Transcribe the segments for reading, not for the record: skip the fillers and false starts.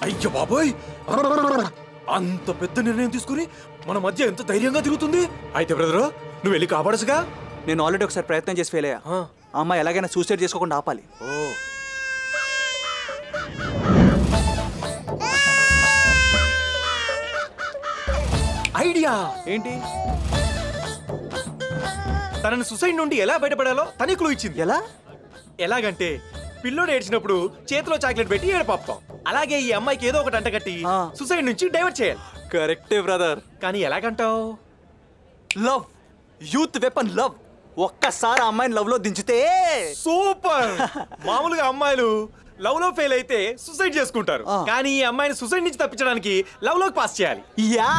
అయ్యో బాబోయ్, అంత పెద్ద నిర్ణయం తీసుకుని మన మధ్య ఎంత ధైర్యంగా తిరుగుతుంది. అయితే బ్రదరు నువ్వు వెళ్ళి కాపాడసుగా. నేను ఆల్రెడీ ఒకసారి ప్రయత్నం చేసి ఫెయిల్ అయ్యా. ఆ అమ్మాయి ఎలాగైనా సూసైడ్ చేసుకోకుండా ఆపాలి. ఐడియా ఏంటి? తనని సుసైడ్ నుండి ఎలా బయటపడాలో తనే క్లూ ఇచ్చింది. ఎలాగంటే పిల్లోడు ఏడ్చినప్పుడు చేతిలో చాక్లెట్ పెట్టి ఏడపాపుతాం. అలాగే ఈ అమ్మాయికి ఏదో ఒకటి అంటగట్టి సుసైడ్ నుంచి డైవర్ట్ చేయాలి. కరెక్టే బ్రదర్. కానీ ఎలాగంటావు? Love, youth weapon love. ఒక్కసారి అమ్మాయిని లవ్ లో దించితే సూపర్. మామూలుగా అమ్మాయిలు లవ్ లో ఫెయిల్ అయితే సుసైడ్ చేసుకుంటారు. కానీ ఈ అమ్మాయిని సుసైడ్ నుంచి తప్పించడానికి లవ్ లోకి పాస్ చేయాలి. Yeah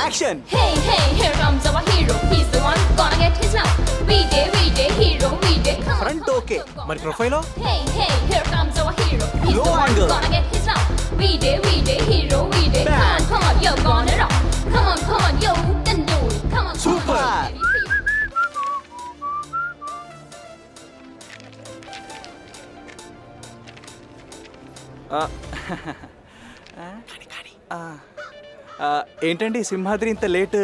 action. Hey hey, here comes our hero. He's the one gonna get his love. We day hero, we day. Front okay. మరి profile? Hey hey, here comes our hero. He's Low the one angle. gonna get his love. We day hero, we day. Come on, you're gonna rock. Come on, yo, then do it. Come on, Super. ఏంటండి సింహాద్రి ఇంత late?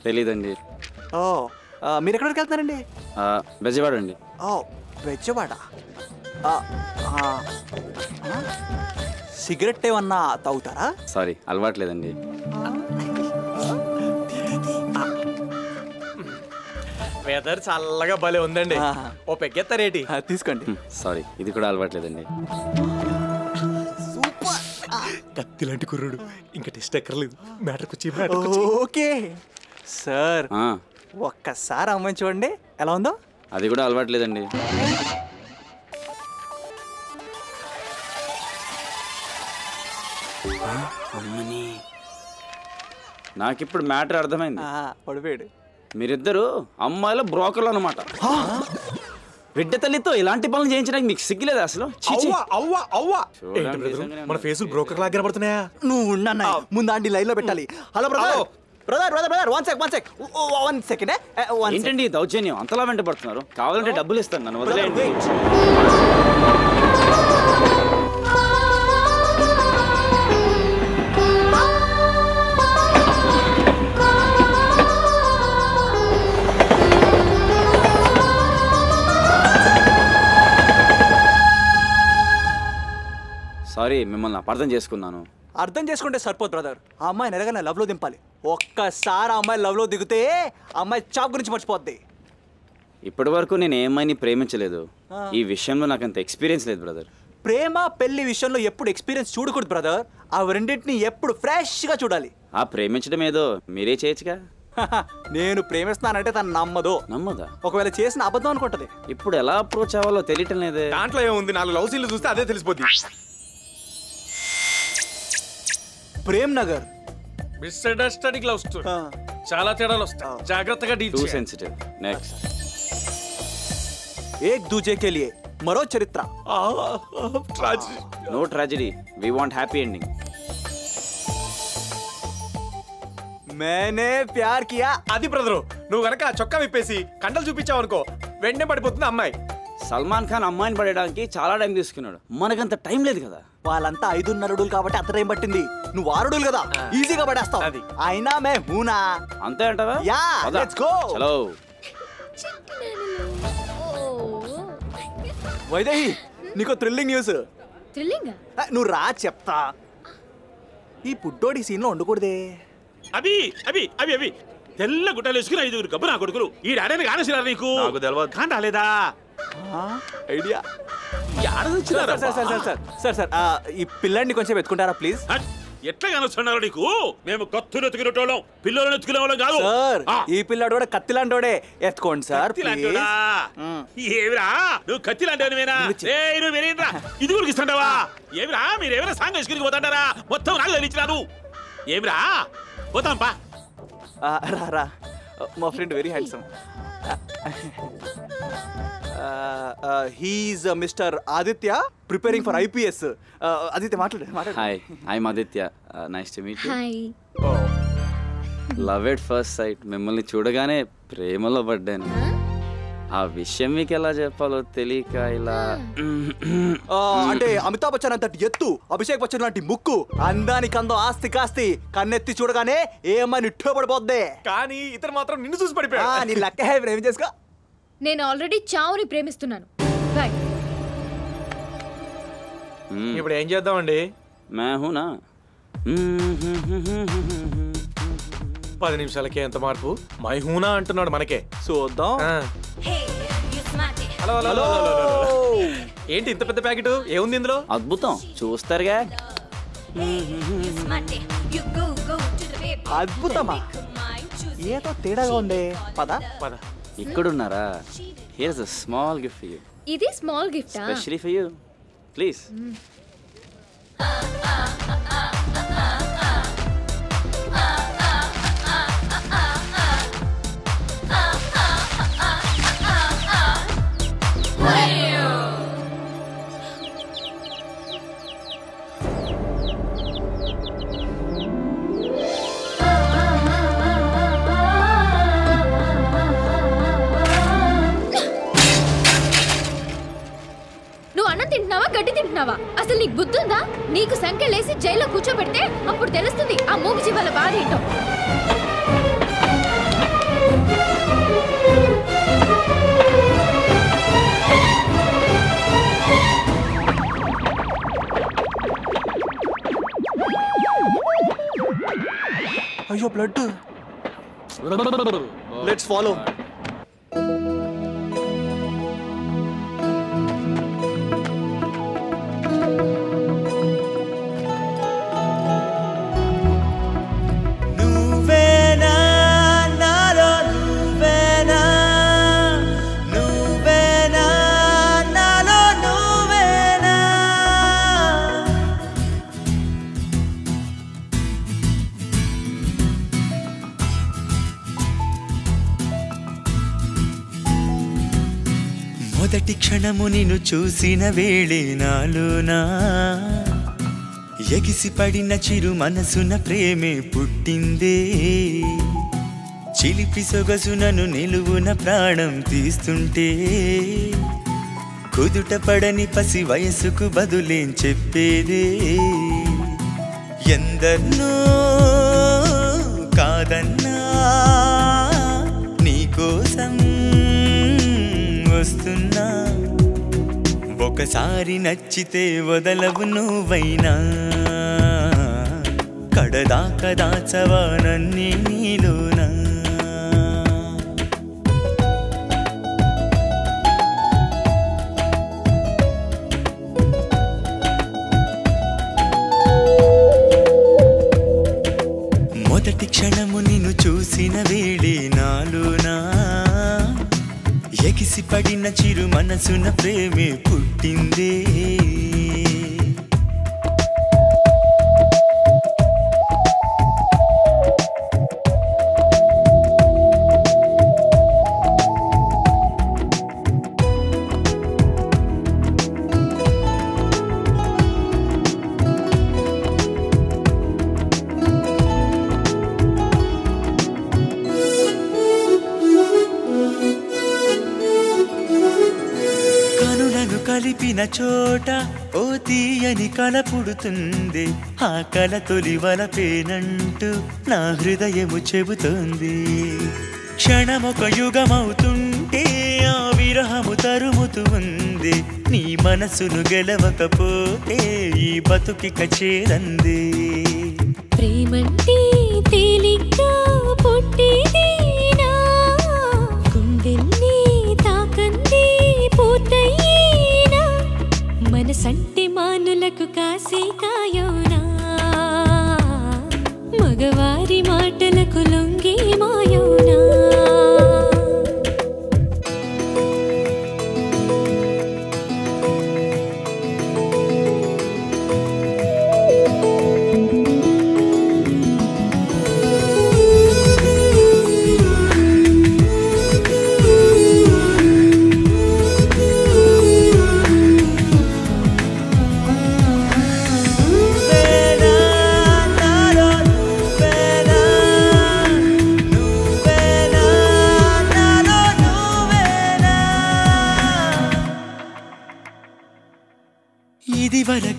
తెలీదండి. ఓ మీరు ఎక్కడికి వెళ్తున్నారండి? బెజవాడ అండి. ఓ Bezawada. Cigarette ఏమన్నా తాగుతారా? Sorry, అలవాట్లేదండి. Weather చల్లగా భలే ఉందండి. ఓ పెగ్గెత్తారేటి? తీసుకోండి. సారీ, ఇది కూడా అలవాట్లేదండి. కత్తి లాంటి కుర్రుడు, ఇంకా టెస్ట్ ఎక్కర్లేదు. మ్యాటర్కి వచ్చి ఓకే సార్. ఒక్కసారి అమ్మాయిని చూడండి ఎలా ఉందో. అది కూడా అలవాట్లేదండి. నాకిప్పుడు మ్యాటర్ అర్థమైంది. పడిపోయాడు. మీరిద్దరు అమ్మాయిల బ్రోకర్లు అన్నమాట. బిడ్డ తల్లితో ఇలాంటి పనులు చేయించడానికి మీకు సిగ్గులేదు అసలు? మన ఫేసులు బ్రోకర్ లాగా కనబడుతున్నాయా? నువ్వు ఉన్నా ముందు ఆంటీ లైన్ లో పెట్టాలి. Hello brother, brother brother brother, one second. ఏంటండి దౌర్జన్యం? అంతలా వెంట పడుతున్నారు. కావాలంటే డబ్బులు ఇస్తాను, నన్ను వదిలేయండి. సారీ, మిమ్మల్ని అపార్థం చేసుకున్నాను. అర్థం చేసుకుంటే సరిపోదు బ్రదర్. ఆ అమ్మాయి ఎలాగైనా లవ్ లో దింపాలి. ఒక్కసారి ఆ అమ్మాయి లవ్ లో దిగితే అమ్మాయి చాప్ గురించి మర్చిపోద్ది. ఇప్పటి వరకు నేను ఏ అమ్మాయిని ప్రేమించలేదు. ఈ విషయంలో నాకు అంత ఎక్స్పీరియన్స్ లేదు బ్రదర్. ప్రేమ పెళ్లి విషయంలో ఎప్పుడు ఎక్స్పీరియన్స్ చూడకూడదు బ్రదర్. అవి రెండింటిని ఎప్పుడు ఫ్రెష్ గా చూడాలి. ఆ ప్రేమించడం ఏదో మీరే చేయొచ్చుగా. నేను ప్రేమిస్తానంటే తను నమ్మదు. నమ్మదా? ఒకవేళ చేసిన అబద్ధం అనుకుంటది. ఇప్పుడు ఎలా అప్రోచ్ అవ్వాలో తెలియటం లేదే. దాంట్లో ఏముంది, 4 లవ్ సీన్లు చూస్తే అదే తెలిసిపోద్ది. Prem Nagar misunderstanding love story. చాలా తేడాలు వస్తాయి, జాగ్రత్తగా డీల్ టూ చేయాలి. Sensitive. Next. Ek Duje Ke Liye Maro Charitra. No tragedy, we want happy ending. Maine Pyar Kiya. అది బ్రదరు, నువ్వు గనక చొక్కా విప్పేసి కండలు చూపించావు అనుకో, వెంటనే పడిపోతుంది అమ్మాయి. సల్మాన్ ఖాన్ అమ్మాయిని పడేయడానికి చాలా టైం తీసుకున్నాడు. మనకంత టైం లేదు కదా. వాళ్ళంతా 5.5 అడుగులు కాబట్టి అంత టైం పట్టింది. నువ్వు 6 అడుగులు కదా, ఈజీగా పడేస్తావు. అది అయినా మే హూనా. అంతే అంటావా? Yeah, let's go. చలో. వైదేహి, నీకు థ్రిల్లింగ్ న్యూస్. థ్రిల్లింగ్? నువ్వు రా చెప్తా. ఈ పుట్టోడి సీన్ లో ఉండకూడదే. అవి అవి అవి అవి తెల్ల గుట్టలు వేసుకుని 5 గబ్బు నా కొడుకులు. ఈ డాడీని కానసిరా నీకు? నాకు తెలియదు. కాని రాలేదా ఐడియా? సార్ ఈ పిల్లాడిని కొంచెం ఎత్తుకుంటారా ప్లీజ్? ఎట్లా కానొస్తున్నారు నీకు? మేము కత్తులు ఎత్తుకునేటోళ్ళం, పిల్లలను ఎత్తుకునే వాళ్ళం కాదు సార్. ఈ పిల్లాడు కూడా కత్తి లాంటోడే. ఎత్తుకోండి సార్. ఏమిరా నువ్వు కత్తి లాంటివేనా? ఇది కూడా ఇస్తాంటావా? ఏమిరా మీరేమైనా సాంగ్ వేసుకుని పోతాంటారా? మొత్తం నాకు తెలిసినారు. ఏమిరా పోతాంపా. రా, మా friend very handsome. He's mister Aditya, preparing for IPS. Aditya మాట్లాడు. Hi, I'm Aditya. Nice to meet you. Hi. Love at first sight. మిమ్మల్ని చూడగానే ప్రేమలో పడ్డాను. ఆ విషయం మీకు ఎలా చెప్పాలో తెలియక ఇలా అంటే అమితాబ్ బచ్చన్ అంతటి ఎత్తు, అభిషేక్ బచ్చన్ లాంటి ముక్కు, అందానికి అందం, ఆస్తి కాస్తి, కన్నెత్తి చూడగానే ఏ అమ్మాయి నిట్టో పడిపోద్ది. కానీ ఇతను మాత్రం నిన్ను చూసి పడిపోయా. నీ లెక్క ప్రేమ చేసుకో. నేను ఆల్రెడీ చావుని ప్రేమిస్తున్నాను. బాయ్. ఇప్పుడు ఏం చేద్దామండి? మేహూనా 10 నిమిషాలకే ఎంత మార్పు? మైహూనా అంటున్నాడు మనకే. చూద్దాం. హలో హలో ఏంటి ఇంత పెద్ద ప్యాకెట్? ఏముంది ఇందులో? అద్భుతం, చూస్తారుగా. అద్భుతమా? ఏదో తేడాగా ఉంది. పద పద. ఇక్కడున్నారా? Here's a small gift for you. ఇది స్మాల్ గిఫ్టా? Specially for you. ప్లీజ్. గడ్డి తింటున్నావా? అసలు నీకు బుద్ధి ఉందా? నీకు సంఖ్యలేసి జైల్లో కూర్చోబెడితే అప్పుడు తెలుస్తుంది ఆ మూగ జీవాల బాధ ఏంటో. అయ్యో బ్లడ్. Let's follow. మొదటి క్షణము నిన్ను చూసిన వేళే నాలోనా ఎగిసి పడిన చిరు మనసున ప్రేమే పుట్టిందే. చిలిపి సొగసునను నిలువున ప్రాణం తీస్తుంటే కుదుట పడని పసి వయసుకు బదులేం చెప్పేదే. ఎందర్నో కాదన్నా నీకోసం వస్తున్నా. ఒకసారి నచ్చితే వదలవు నువ్వైనా, కడదాకా దాచవా నన్నే నీలోనా. మొదటి క్షణము నిన్ను చూసిన వేళే నాలోనా ఎగిసి పడిన చిరు మనసున ప్రేమే పుట్టిందే. కలిపిన చోట ఓ తీయని కల పుడుతుంది. ఆ కల తొలి వలపేనంటూ నా హృదయము చెబుతోంది. క్షణమొక యుగమవుతుంటే ఆ విరహము తరుముతూ ఉంది. నీ మనసును గెలవకపోతే ఈ బతుకిక చేరంది. ప్రేమంటే తేలిగ్గా పుట్టేదేనా, గుండెల్ని తాకంది పూర్తయ్యేనా, మనసంటే మానులకు కాసే కాయోనా, మగవారి మాటలకు లొంగే మాయోనా.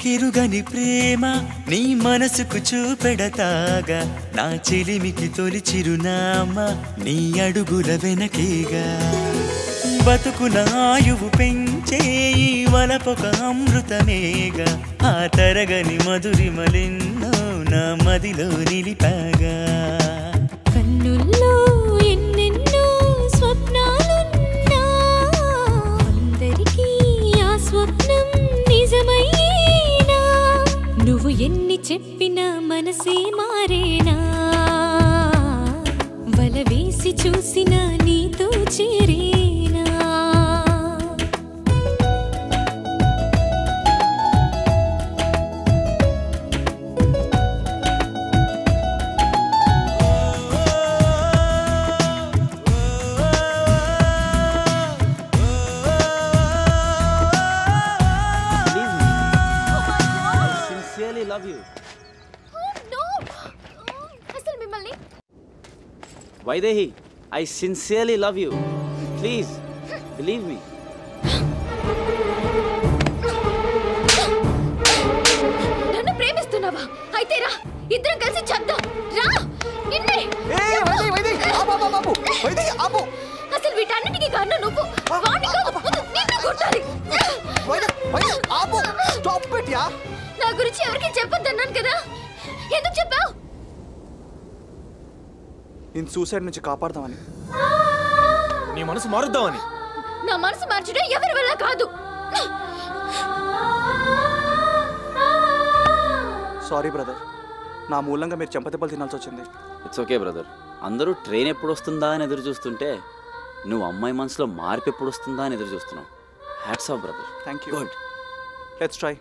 ఎరుకెరుగని ప్రేమ నీ మనసుకు చూపెడతాగా నా చెలిమికి తొలి చిరునామా నీ అడుగుల వెనకేగా బతుకున ఆయువు పెంచే ఈ వలపొక అమృతమేగా ఆ తరగని మధురిమలెన్నో నా మదిలో నిలిపాగా కన్నుల్లో ఎన్నెన్నో స్వప్నాలున్నా అందరికీ ఆ స్వప్నం నిజమయ్యేనా నువ్వు ఎన్ని చెప్పినా మనసే మారేనా వల వేసి చూసినా నీతో చేరేనా లవ్ యూ అసలు మిమ్మల్ని Vaidehi I sincerely love you please believe me నన్ను ప్రేమిస్తున్నావా అయితే రా ఇద్దరం కలిసి చేద్దాం రా నిన్నే అసలు వీటన్నిటికీ కారణం నువ్వు వాడిని కాదు, ముందు నిన్ను కొట్టాలి నా గురించి ఎవరికి చెప్పొద్దన్నాను కదా ఎందుకు చెప్పావు నేను సూసైడ్ నుంచి కాపాడదామని. నీ మనసు మారుద్దామని. నా మనసు మార్చడం ఎవరి వల్ల కాదు. సారీ బ్రదర్, నా మూలంగా మీరు చెంపదెబ్బలు తినాల్సి వచ్చింది. It's okay brother. అందరూ ట్రైన్ ఎప్పుడు వస్తుందా అని ఎదురు చూస్తుంటే నువ్వు అమ్మాయి మనసులో మార్పు ఎప్పుడు వస్తుందా అని ఎదురు చూస్తున్నావు. Hats off brother. Thank you. Good. Let's try.